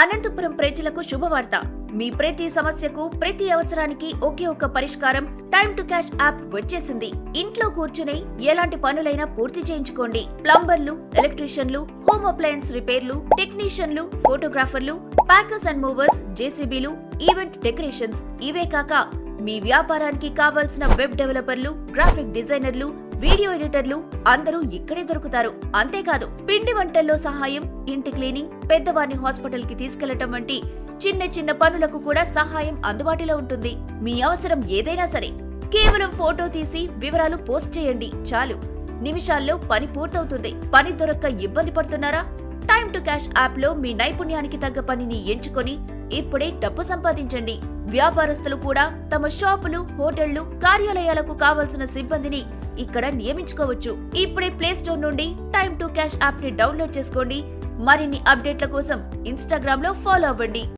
అనంతపురం ప్రజలకు శుభవార్త. మీ ప్రతి సమస్యకు, ప్రతి అవసరానికి ఒకే ఒక్క పరిష్కారం టైమ్ టు క్యాష్ యాప్ వచ్చేసింది. ఇంట్లో కూర్చునే ఎలాంటి పనులైనా పూర్తి చేయించుకోండి. ప్లంబర్లు, ఎలక్ట్రీషియన్లు, హోమ్ అప్లయన్స్ రిపేర్లు, టెక్నీషియన్లు, ఫోటోగ్రాఫర్లు, ప్యాకర్స్ అండ్ మూవర్స్, జేసీబీలు, ఈవెంట్ డెకరేషన్స్, ఇవే కాక మీ వ్యాపారానికి కావాల్సిన వెబ్ డెవలపర్లు, గ్రాఫిక్ డిజైనర్లు, వీడియో ఎడిటర్లు అందరూ ఇక్కడే దొరుకుతారు. అంతేకాదు పిండి వంటల్లో సహాయం, ఇంటి క్లీనింగ్, పెద్దవారిని హాస్పిటల్ కి తీసుకెళ్లటం వంటి చిన్న చిన్న పనులకు కూడా సహాయం అందుబాటులో ఉంటుంది. మీ అవసరం ఏదైనా సరే కేవలం ఫోటో తీసి వివరాలు పోస్ట్ చేయండి చాలు. నిమిషాల్లో పని పూర్తవుతుంది. పని దొరక్క ఇబ్బంది పడుతున్నారా? టైమ్ టు క్యాష్ యాప్ లో మీ నైపుణ్యానికి తగ్గ పనిని ఎంచుకొని ఇప్పుడే డబ్బు సంపాదించండి. వ్యాపారస్తులు కూడా తమ షాపులు, హోటళ్లు, కార్యాలయాలకు కావలసిన సిబ్బందిని ఇక్కడ నియమించుకోవచ్చు. ఇప్పుడే ప్లే స్టోర్ నుండి టైమ్ టు క్యాష్ యాప్ ని డౌన్లోడ్ చేసుకోండి. మరిన్ని అప్డేట్ల కోసం ఇన్స్టాగ్రామ్ లో ఫాలో అవ్వండి.